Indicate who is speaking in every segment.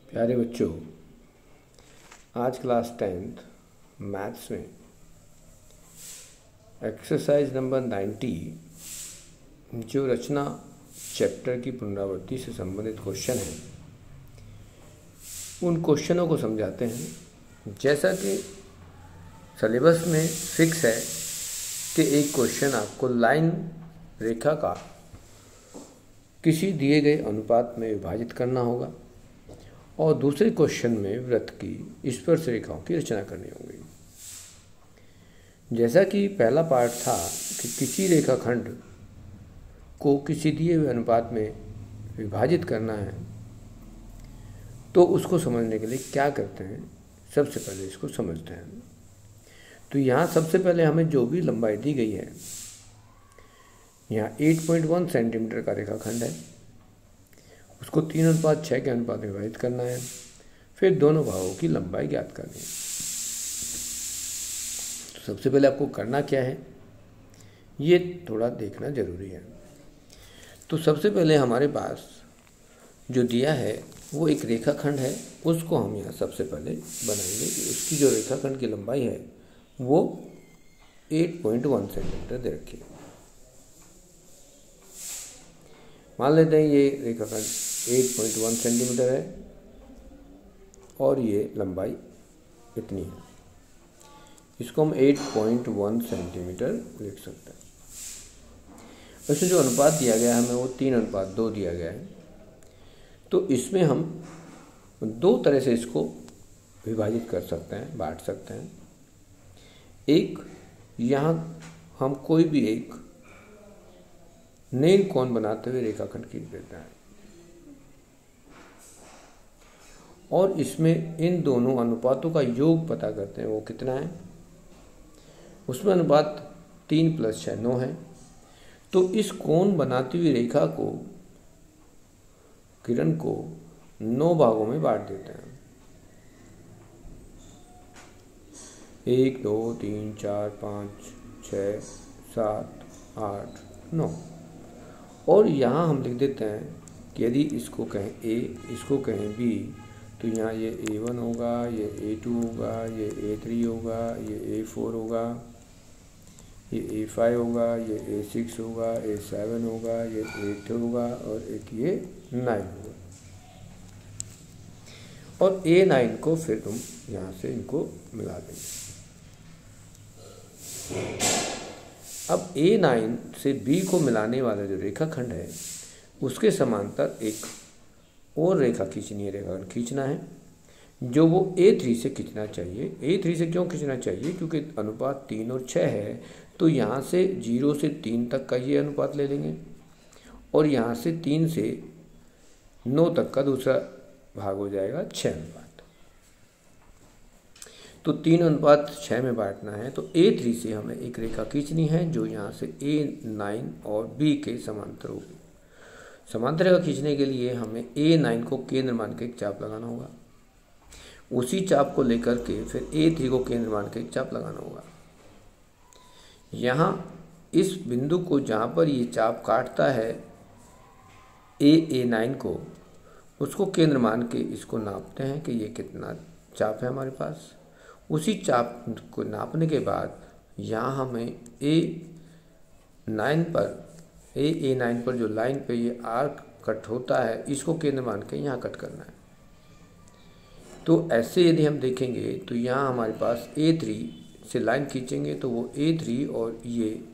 Speaker 1: प्यारे बच्चों, आज क्लास 10th मैथ्स में एक्सरसाइज नंबर 90 जो रचना चैप्टर की पुनरावृत्ति से संबंधित क्वेश्चन हैं, उन क्वेश्चनों को समझाते हैं। जैसा कि सिलेबस में फिक्स है कि एक क्वेश्चन आपको लाइन रेखा का किसी दिए गए अनुपात में विभाजित करना होगा और दूसरे क्वेश्चन में वृत्त की स्पर्श रेखाओं की रचना करनी होगी। जैसा कि पहला पार्ट था कि किसी रेखाखंड को किसी दिए हुए अनुपात में विभाजित करना है, तो उसको समझने के लिए क्या करते हैं, सबसे पहले इसको समझते हैं। तो यहाँ सबसे पहले हमें जो भी लंबाई दी गई है, यहाँ 8.1 सेंटीमीटर का रेखाखंड है, उसको 3:6 के अनुपात में विभाजित करना है। फिर दोनों भागों की लंबाई ज्ञात करनी है। तो सबसे पहले आपको करना क्या है, ये थोड़ा देखना जरूरी है। तो सबसे पहले हमारे पास जो दिया है वो एक रेखाखंड है, उसको हम यहाँ सबसे पहले बनाएंगे कि उसकी जो रेखाखंड की लंबाई है वो 8.1 सेंटीमीटर दे रखी है। मान लेते हैं ये रेखाखंड 8.1 सेंटीमीटर है और ये लंबाई इतनी है। इसको हम 8.1 सेंटीमीटर लिख सकते हैं। वैसे जो अनुपात दिया गया है हमें वो 3:2 दिया गया है। तो इसमें हम दो तरह से इसको विभाजित कर सकते हैं, बांट सकते हैं। एक, यहाँ हम कोई भी एक नेन कोण बनाते हुए रेखाखंड खींच देते हैं और इसमें इन दोनों अनुपातों का योग पता करते हैं, वो कितना है। उसमें अनुपात 3 + 6 9 है। तो इस कोण बनाती हुई रेखा को, किरण को 9 भागों में बांट देते हैं। 1 2 3 4 5 6 7 8 9। और यहाँ हम लिख देते हैं कि यदि इसको कहें A, इसको कहें B, तो यहाँ ये A1 होगा, ये A2 होगा, ये A3 होगा, ये A4 होगा, ये A5 होगा, ये A6 होगा, A7 होगा, ये A8 होगा और एक ये 9 होगा। और A9 को फिर तुम यहाँ से इनको मिला देंगे। अब A9 से B को मिलाने वाला जो रेखाखंड है उसके समांतर एक और रेखा खींचनी है, रेखाखंड खींचना है जो वो A3 से खींचना चाहिए। A3 से क्यों खींचना चाहिए? क्योंकि अनुपात 3 और 6 है, तो यहाँ से 0 से 3 तक का ये अनुपात ले लेंगे और यहाँ से 3 से 9 तक का दूसरा भाग हो जाएगा 6 अनुपात। तो 3:6 में बांटना है, तो A3 से हमें एक रेखा खींचनी है जो यहाँ से A9 और B के समांतर होगी। समांतर रेखा खींचने के लिए हमें A9 को केंद्र मान के एक चाप लगाना होगा। उसी चाप को लेकर के फिर A3 को केंद्र मान के एक चाप लगाना होगा। यहाँ इस बिंदु को जहाँ पर ये चाप काटता है A9 को, उसको केंद्र मान के इसको नापते हैं कि ये कितना चाप है हमारे पास। उसी चाप को नापने के बाद यहाँ हमें A9 पर जो लाइन पे ये आर्क कट होता है, इसको केंद्र मान के यहाँ कट करना है। तो ऐसे यदि हम देखेंगे तो यहाँ हमारे पास A3 से लाइन खींचेंगे तो वो A3 और ये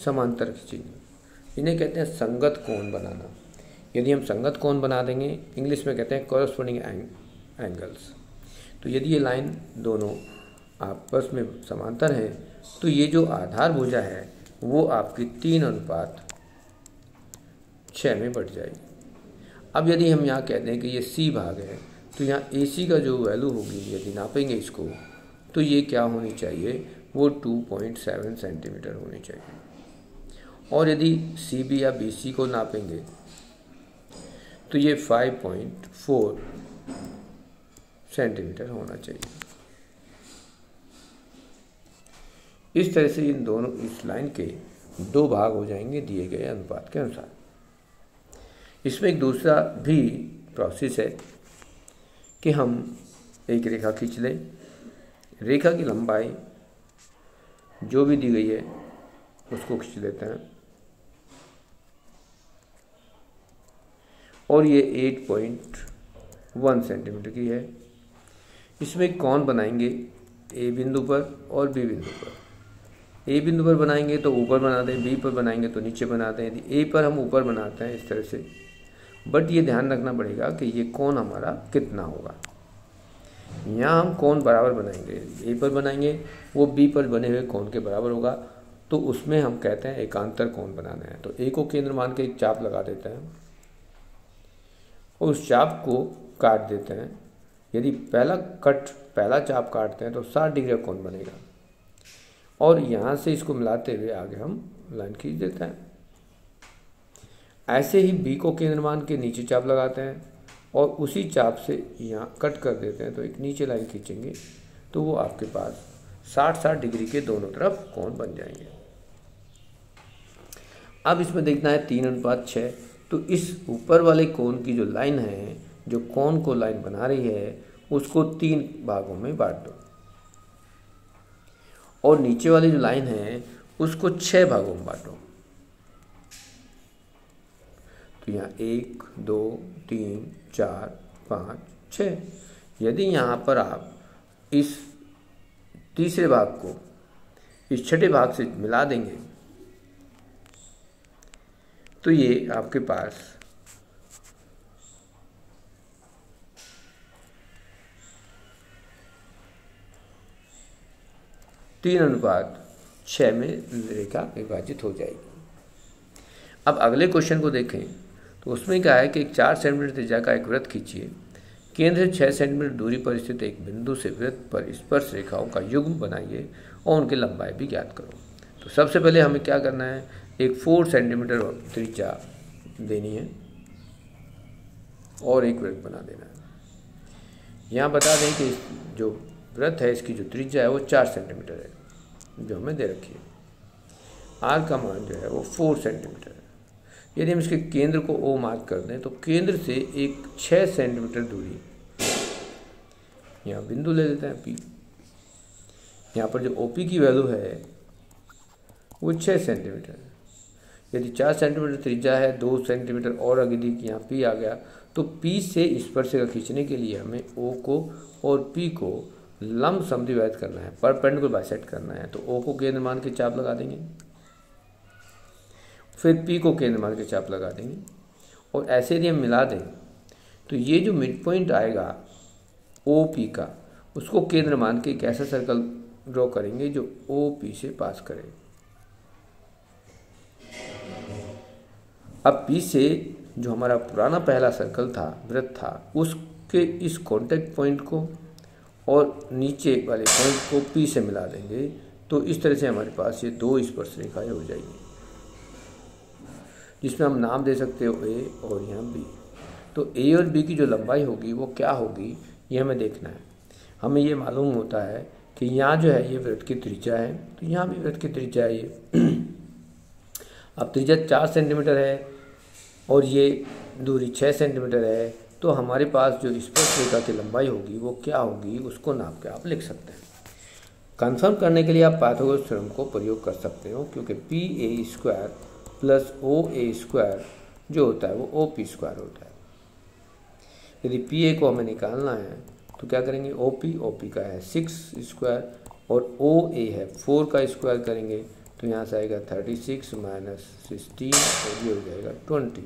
Speaker 1: समांतर खींचेंगे। इन्हें कहते हैं संगत कोण बनाना। यदि हम संगत कोण बना देंगे, इंग्लिश में कहते हैं कॉरस्पॉन्डिंग एंगल्स। तो यदि ये लाइन दोनों आपस में समांतर हैं, तो ये जो आधार भुजा है वो आपकी 3:6 में बढ़ जाएगी। अब यदि हम यहाँ कहते हैं कि ये C भाग है, तो यहाँ AC का जो वैल्यू होगी, यदि नापेंगे इसको, तो ये क्या होनी चाहिए, वो 2.7 सेंटीमीटर होनी चाहिए। और यदि CB या BC को नापेंगे तो ये 5.4 सेंटीमीटर होना चाहिए। इस तरह से इन दोनों, इस लाइन के 2 भाग हो जाएंगे दिए गए अनुपात के अनुसार। इसमें एक दूसरा भी प्रोसेस है कि हम एक रेखा खींच लें। रेखा की लंबाई जो भी दी गई है उसको खींच लेते हैं और ये 8.1 सेंटीमीटर की है। इसमें कौन बनाएंगे ए बिंदु पर और बी बिंदु पर। ए बिंदु पर बनाएंगे तो ऊपर बनाते हैं, बी पर बनाएंगे तो नीचे बनाते हैं। यदि ए पर हम ऊपर बनाते हैं इस तरह से, बट ये ध्यान रखना पड़ेगा कि ये कोण हमारा कितना होगा। यहाँ हम कोण बराबर बनाएंगे, ए पर बनाएंगे वो बी पर बने हुए कोण के बराबर होगा, तो उसमें हम कहते हैं एकांतर कोण बनाना है। तो ए को केंद्र मान के एक चाप लगा देते हैं और उस चाप को काट देते हैं। यदि पहला चाप काटते हैं तो 60 डिग्री का कोण बनेगा और यहाँ से इसको मिलाते हुए आगे हम लाइन खींच देते हैं। ऐसे ही बी को केंद्र मान के नीचे चाप लगाते हैं और उसी चाप से यहाँ कट कर देते हैं, तो एक नीचे लाइन खींचेंगे तो वो आपके पास 60-60 डिग्री के दोनों तरफ कोण बन जाएंगे। अब इसमें देखना है 3:6। तो इस ऊपर वाले कोण की जो लाइन है, जो कोण को लाइन बना रही है, उसको 3 भागों में बांट दो और नीचे वाली जो लाइन है उसको 6 भागों में बांटो। तो यहाँ 1, 2, 3, 4, 5, 6। यदि यहाँ पर आप इस तीसरे भाग को इस छठे भाग से मिला देंगे तो ये आपके पास 3:6 में रेखा विभाजित हो जाएगी। अब अगले क्वेश्चन को देखें तो उसमें क्या है कि एक 4 सेंटीमीटर त्रिज्या का एक वृत्त खींचिए। केंद्र से 6 सेंटीमीटर दूरी पर स्थित एक बिंदु से वृत्त पर स्पर्श रेखाओं का युग्म बनाइए और उनकी लंबाई भी ज्ञात करो। तो सबसे पहले हमें क्या करना है, एक 4 सेंटीमीटर त्रिज्या देनी है और एक वृत्त बना देना है। यहाँ बता दें कि जो वृत्त है इसकी जो त्रिज्या है वो 4 सेंटीमीटर है जो हमें दे रखी है। आर का मान जो है वो 4 सेंटीमीटर है। यदि हम इसके केंद्र को ओ मार्क कर दें तो केंद्र से एक 6 सेंटीमीटर दूरी, यहाँ बिंदु ले लेते हैं पी। यहाँ पर जो ओपी की वैल्यू है वो 6 सेंटीमीटर है। यदि 4 सेंटीमीटर त्रिज्या है, 2 सेंटीमीटर और अधिक यहाँ पी आ गया, तो पी से स्पर्शिका खींचने के लिए हमें ओ को और पी को लंब समद्विभाजित करना है, परपेंडिकुलर बाइसेक्ट करना है। तो ओ को केंद्र मान के चाप लगा देंगे, फिर पी को केंद्र मान के चाप लगा देंगे और ऐसे यदि हम मिला दें तो ये जो मिड पॉइंट आएगा ओ पी का, उसको केंद्र मान के एक ऐसा सर्कल ड्रॉ करेंगे जो ओ पी से पास करे। अब पी से जो हमारा पुराना पहला सर्कल था, वृत्त था, उसके इस कॉन्टैक्ट पॉइंट को और नीचे वाले पॉइंट को पी से मिला देंगे। तो इस तरह से हमारे पास ये 2 स्पर्श रेखाएं हो जाएंगी जिसमें हम नाम दे सकते हो ए और यहाँ बी। तो ए और बी की जो लंबाई होगी वो क्या होगी ये हमें देखना है। हमें ये मालूम होता है कि यहाँ जो है ये वृत्त की त्रिज्या है, तो यहाँ भी वृत्त की त्रिज्या है ये। अब त्रिज्या 4 सेंटीमीटर है और ये दूरी 6 सेंटीमीटर है, तो हमारे पास जो स्पर्श रेखा की लंबाई होगी वो क्या होगी उसको नाप के आप लिख सकते हैं। कंफर्म करने के लिए आप पाइथागोरस थ्योरम को प्रयोग कर सकते हो, क्योंकि P A square plus O A square जो होता है वो ओ पी स्क्वायर होता है। यदि पी ए को हमें निकालना है तो क्या करेंगे, ओ पी का है 6 स्क्वायर और ओ ए है 4 का स्क्वायर करेंगे तो यहाँ से आएगा 36 माइनस 16 और ये हो जाएगा 20।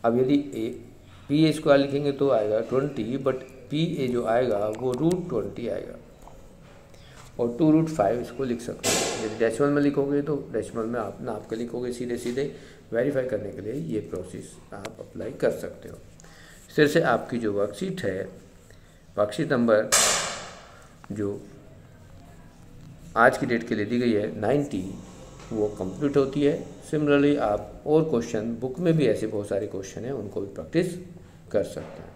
Speaker 1: अब यदि पी ए स्क्वायर लिखेंगे तो आएगा 20, बट पी ए जो आएगा वो √20 आएगा और 2√5 इसको लिख सकते हैं। यदि डेसिमल में लिखोगे तो डेसिमल में आप नाप के लिखोगे सीधे वेरीफाई करने के लिए ये प्रोसेस आप अप्लाई कर सकते हो। इस तरह से आपकी जो वर्कशीट है, वर्कशीट नंबर जो आज की डेट के लिए दी गई है 90, वो कंप्लीट होती है। सिमिलरली आप और क्वेश्चन बुक में भी ऐसे बहुत सारे क्वेश्चन हैं उनको भी प्रैक्टिस कर सकते हैं।